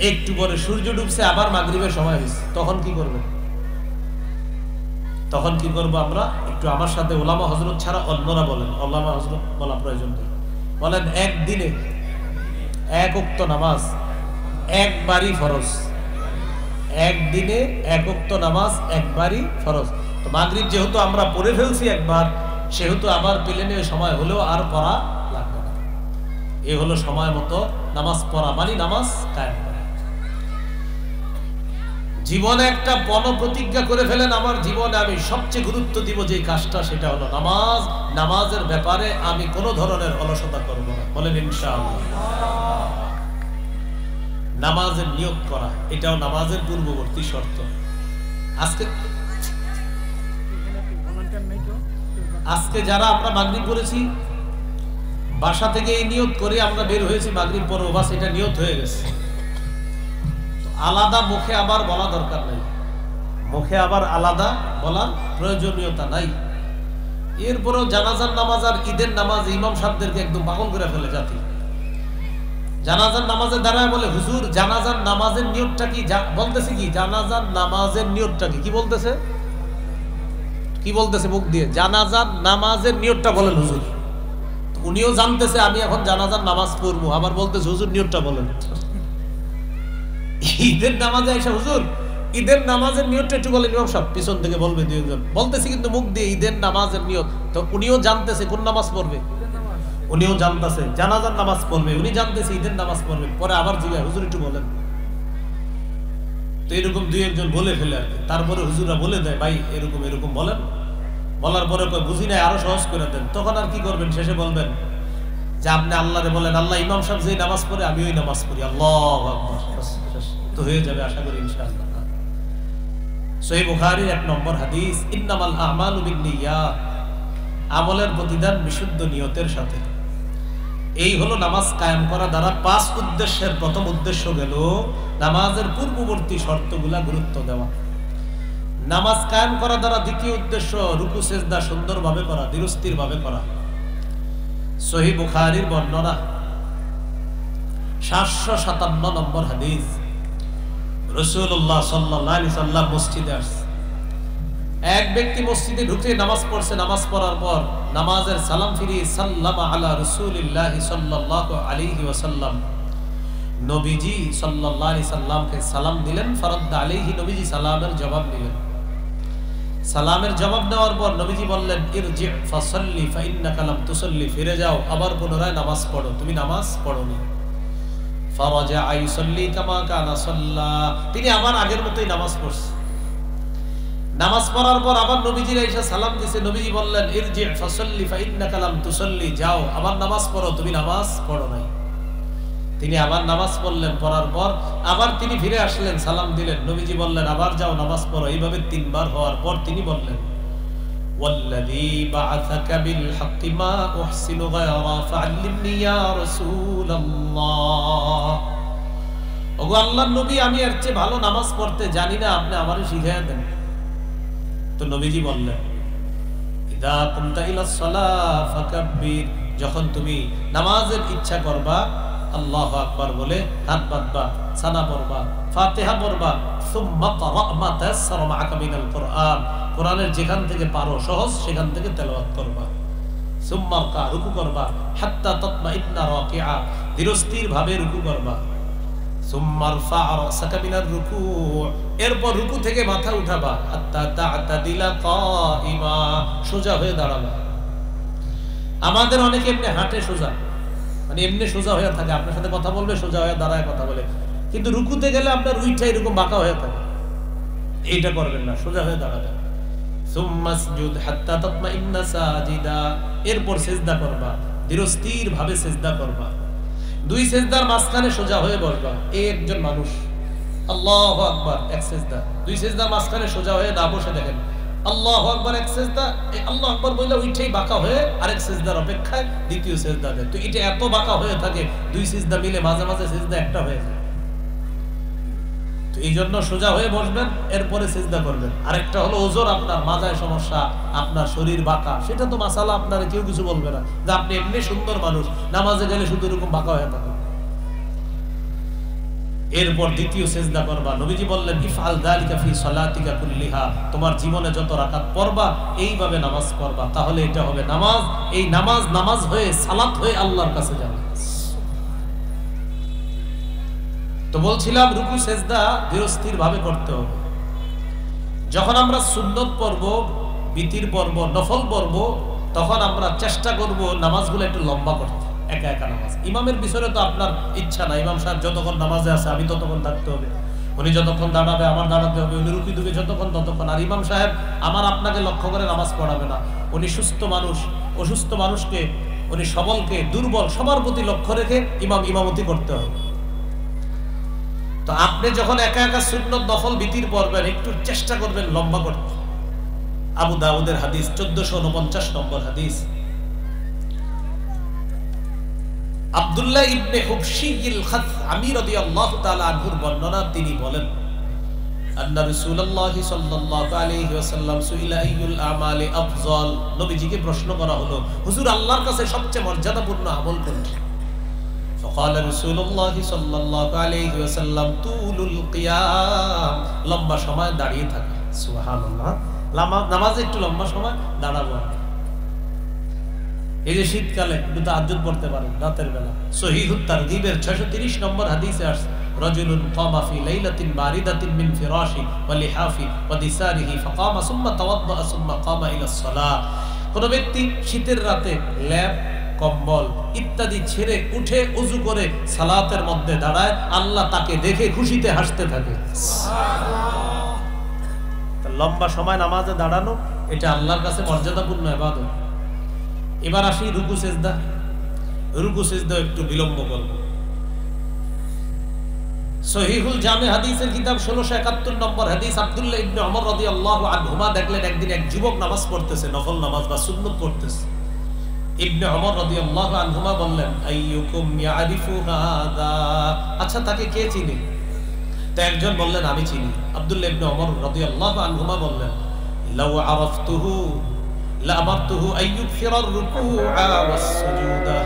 একটু পরে সূর্য ডুবছে, আবার মাগরিবের সময় হয়েছে। তখন কি করবেন? তখন কি করবো আমরা? একটু আমার সাথে ওলামা হযরত ছাড়া অন্যরা বলেন, ওলামা হযরত বলা প্রয়োজন নেই, বলেন একদিনে এক ওয়াক্ত নামাজ একবারই ফরজ। একদিনে এক ওয়াক্ত নামাজ একবারই ফরজ। তো মাগরিব যেহেতু আমরা পড়ে ফেলছি একবার, সেহেতু আবার প্লেনে সময় হলেও আর পড়া লাগবে না। এ হলো সময় মতো নামাজ পড়া, মানে নামাজ কায়েম করা। জীবনে একটা প্রতিজ্ঞা করে ফেলেন, আমার জীবনে আমি সবচেয়ে গুরুত্ব দিব যে কাজটা, সেটা হলো নামাজ। নামাজের ব্যাপারে আমি কোনো ধরনের অলসতা করব না, বলেন ইনশাআল্লাহ। নামাজের নিয়ত করা, এটাও নামাজের পূর্ববর্তী শর্ত। আজকে যারা আমরা মাগরিব পড়েছি, বাসা থেকে এই নিয়ত করে আমরা বের হয়েছি মাগরিব পড়বো, বাস এটা নিয়ত হয়ে গেছে। আলাদা মুখে আবার বলা দরকার নাই, মুখে আবার আলাদা বলার প্রয়োজনীয়তা নাই। এরপরেও জানাজার নামাজ আর ঈদের নামাজ ইমাম সাহেবদেরকে একদম পাগল করে ফেলে জাতি। জানাজার নামাজে দাঁড়ায় বলে, হুজুর জানাজার নামাজের নিয়তটা কি? বলতেছে কি জানাজার নামাজের নিয়তটা কি? কি বলতেছে? কি বলতেছে মুখ দিয়ে? জানাজার নামাজের নিয়তটা বলেন হুজুর। উনিও জানতেছে আমি এখন জানাজার নামাজ পড়বো, আবার বলতেছে হুজুর নিয়তটা বলেন। ঈদের নামাজে এসে হুজুর ঈদের নামাজের নিয়তটা একটু বলেন ইমাম সাহেব। পিছন থেকে বলবে দুইজন, বলতেছে কিন্তু মুখ দিয়ে ঈদের নামাজের নিয়ত। তো উনিও জানতেছে কোন নামাজ পড়বে, উনিও জানতেছে জানাজার নামাজ পড়বে, উনি জানতেছে ঈদের নামাজ পড়বে। পরে আবার জিজ্ঞাসা, হুজুর একটু বলেন। তো এরকম দুই একজন বলে ফেলে আর কি। তারপরে হুজুররা বলে দেয়, ভাই এরকম এরকম বলেন। বলার পরে বুঝি নাই, আরো সহজ করে দেন। তখন আর কি করবেন? শেষে বলবেন যে আপনি আল্লাহরে বলেন, আল্লাহ ইমাম সাহেব যে নামাজ পড়ে আমি ওই নামাজ পড়ি, আল্লাহু আকবার। তো হয়ে যাবে আশা করি ইনশাআল্লাহ। সহিহ বুখারীর 1 নম্বর হাদিস, ইন্নামাল আমালু বিন্নিয়াত, আমলের প্রতিদান বিশুদ্ধ নিয়তের সাথে। এই হলো নামাজ কায়েম করা দ্বারা 5 উদ্দেশ্যের প্রথম উদ্দেশ্য গেল নামাজের পূর্ববর্তী শর্তগুলা গুরুত্ব দেওয়া। নামাজ কায়েম করা দ্বারা দ্বিতীয় উদ্দেশ্য রুকু সেজদা সুন্দরভাবে করা, ধীরস্থিরভাবে করা। সহিহ বুখারীর বর্ণনা 757 নম্বর হাদিস, রাসূলুল্লাহ সাল্লাল্লাহু আলাইহি সাল্লাম মসজিদে আসছে। এক ব্যক্তি মসজিদে ঢুকে নামাজ পড়ছে। নামাজ পড়ার পর নামাজের সালাম ফিরিয়ে সাল্লামা আলা রাসূলিল্লাহ সাল্লাল্লাহু আলাইহি ওয়াসাল্লাম, নবীজি সাল্লাল্লাহু আলাইহি সাল্লামকে সালাম দিলেন। ফারাদ্দা আলাইহি, নবীজি সালামের জবাব দিলেন। সালামের জবাব দেওয়ার পর নবীজি বললেন, ইরজি ফাসাল্লি ফাইন্নাকা লাম তুসাল্লি, ফিরে যাও, আবার পুনরায় নামাজ পড়ো, তুমি নামাজ পড়োনি। ফারাজা আইসাল্লি কামা কানা সাল্লা, তিনি আবার আগের মতোই নামাজ পড়ছে। নামাজ পড়ার পর আবার নবীজির এসে সালাম দিয়েছে। নবীজি বললেন, ইরজি ফাসাল্লি ফাইন্নাকা লাম তুসাল্লি, যাও আবার নামাজ পড়ো, তুমি নামাজ পড়ো নাই। তিনি আবার নামাজ পড়লেন। পড়ার পর আবার তিনি ফিরে আসলেন, সালাম দিলেন। নবীজি বললেন, আবার যাও নামাজ পড়ো। এইভাবে 3 বার হওয়ার পর তিনি বললেন, ওয়াল্লাযী বাআসাকা বিল হাক্কি মা উহসিনু গায়রা ফাআল্লিমনি ইয়া রাসূলুল্লাহ। ওগো আল্লাহর নবী, আমি এর চেয়ে ভালো নামাজ পড়তে জানি না, আপনি আমারে শিখিয়ে দেন। তো নবীজি বললেন, ইদা কুমতা ইলাস সালাহ ফাকাব্বির, যখন তুমি নামাজের ইচ্ছা করবা আল্লাহু আকবার বলে হাত বাঁধবা, সানা পড়বা, ফাতিহা পড়বা, সুম্মা ক্রা মা তায়াসসারা মাআকা মিনাল কুরআন, কোরআনের যেখান থেকে পারো সহজ সেখান থেকে তেলাওয়াত করবা। সুম্মা রকা, রুকু করবা, হাত্তা তাতমাইন্না রাকিআ, ধীরস্থির ভাবে রুকু করবা। সুম্মা রফা রাসাকা মিনার রুকু, এরপর রুকু থেকে মাথা উঠাবা, হাত্তা তা'তাদিলা কাইমা, সোজা হয়ে দাঁড়াবা। আমাদের অনেকে এমনি হাঁটে সোজা, মানে এমনি সোজা হয়ে থাকে, আপনার সাথে কথা বলবে সোজা হয়ে দাঁড়ায় কথা বলে, কিন্তু রুকুতে গেলে আপনার উইঠা এরকম বাঁকা হয়ে থাকে। এইটা করবেন না, সোজা হয়ে দাঁড়াবেন। সুম্মাসজুদ হাত্তা তাতমাইন্না সাজিদা, এরপর সিজদা করবা, ধীরস্থির ভাবে সিজদা করবা। 2 সিজদার মাঝখানে সোজা হয়ে বসবা। এই একজন মানুষ, আল্লাহু আকবার, এক সিজদা। 2 সিজদার মাঝখানে সোজা হয়ে না বসে দেখেন আল্লাহু আকবার এক সিজদা, এই আল্লাহু আকবার বলে ওইটাই বাঁকা হয়ে আরেক সিজদার অপেক্ষায় দ্বিতীয় সিজদা দেয়। তো এটা এত বাঁকা হয়ে থাকে, দুই সিজদা মিলে মাঝে মাঝে সিজদা একটা হয়ে যায়। তো এই জন্য সোজা হয়ে বসবেন, এরপরে সিজদা করবেন। আরেকটা হলো ওজোর, আপনার মাজায় সমস্যা, আপনার শরীর বাঁকা, সেটা তো মাসালা, আপনার কেউ কিছু বলবে না যে আপনি এমনি সুন্দর মানুষ, নামাজে গেলে শুধু এরকম বাঁকা হয়ে থাকেন। এরপর দ্বিতীয় সিজদা করবা। নবীজি বললেন ইফআল যালিকা ফি সালাতিকা কুল্লিহা, তোমার জীবনে যত রাকাত পড়বা এইভাবে নামাজ পড়বা, তাহলে এটা হবে নামাজ। এই নামাজ নামাজ হয়ে সালাত হয়ে আল্লাহর কাছে যাবে। তো বলছিলাম রুকু সিজদা ধীরস্থির ভাবে করতে হবে। যখন আমরা সুন্নত পড়ব, বিতির পড়ব, নফল পড়ব, তখন আমরা চেষ্টা করব নামাজগুলো একটু লম্বা করতে। একা একা নামাজ, ইমামের পিছনে তো আপনার ইচ্ছা না, ইমাম সাহেব যতক্ষণ নামাজে আছে আমি ততক্ষণ থাকতে হবে, উনি যতক্ষণ দাঁড়াবে আমার দাঁড়াতে হবে, উনি রুকি দুবে যতক্ষণ ততক্ষণ। আর ইমাম সাহেব আমার আপনাকে লক্ষ্য করে নামাজ পড়াবে না, উনি সুস্থ মানুষ, অসুস্থ মানুষকে, উনি সবলকে, দুর্বল সবার প্রতি লক্ষ্য রেখে ইমামতি করতে হবে। তো আপনি যখন একা একা সুন্নত নফল বিতির পড়বেন, একটু চেষ্টা করবেন লম্বা করতে। আবু দাউদের হাদিস 1449 নম্বর হাদিস, আব্দুল্লাহ ইবনে হুবশিয়িল খাসআমি রাদিয়াল্লাহু তাআলা আনহুর বর্ণনা, তিনি বলেন আন্না রাসূলুল্লাহ সাল্লাল্লাহু আলাইহি ওয়াসাল্লাম সুইলা আইয়ুল আমালি আফজাল, নবীজিকে প্রশ্ন করা হলো হুজুর আল্লাহর কাছে সবচেয়ে মর্যাদাপূর্ণ আমল কোনটি? ফাকালা রাসূলুল্লাহ সাল্লাল্লাহু আলাইহি ওয়াসাল্লাম তুলুল কিয়াম, লম্বা সময় দাঁড়িয়ে থাকা। সুবহানাল্লাহ, নামাজে একটু লম্বা সময় দাঁড়াবো। এই যে শীতকালে একটু তাহাজ্জুদ পড়তে পারেন রাতের বেলা। সহিহুত তারগীবের 630 নম্বর হাদিসে আসছে রাজুলুন কামা ফি লাইলাতিন বারিদাতিন মিন ফিরাশি ওয়া লিহাফি ওয়া দিসারিহি ফাকামা সুম্মা তাওয়াদ্দা সুম্মা কামা ইলা সালাহ। কোন ব্যক্তি শীতের রাতে ল্যাপ, কম্বল ইত্যাদি ছেড়ে উঠে ওযু করে সালাতের মধ্যে দাঁড়ায়, আল্লাহ তাকে দেখে খুশিতে হাসতে থাকে। সুবহানাল্লাহ। লম্বা সময় নামাজে দাঁড়ানো এটা আল্লাহর কাছে মর্যাদাপূর্ণ ইবাদত। এবার আসি রুকু সিজদা। রুকু সিজদা একটু বিলম্ব করব। সহিহুল জামে হাদিসের কিতাব 1671 নম্বর হাদিস, আব্দুল্লাহ ইবনে ওমর রাদিয়াল্লাহু আনহুমা দেখলেন একদিন এক যুবক নামাজ পড়তেছে, নফল নামাজ বা সুন্নত পড়তেছে। ইবনে ওমর রাদিয়াল্লাহু আনহুমা বললেন আইয়ুকুম ইয়ারিফু হাদা, আচ্ছা তাকে কে চিনে? তো একজন বললেন আমি চিনি। আব্দুল্লাহ ইবনে ওমর রাদিয়াল্লাহু আনহুমা বললেন লাউ আরাফতুহু লা'মারতুহু আইয়ুকসিরার রুকুআ ওয়াস সুজুদা,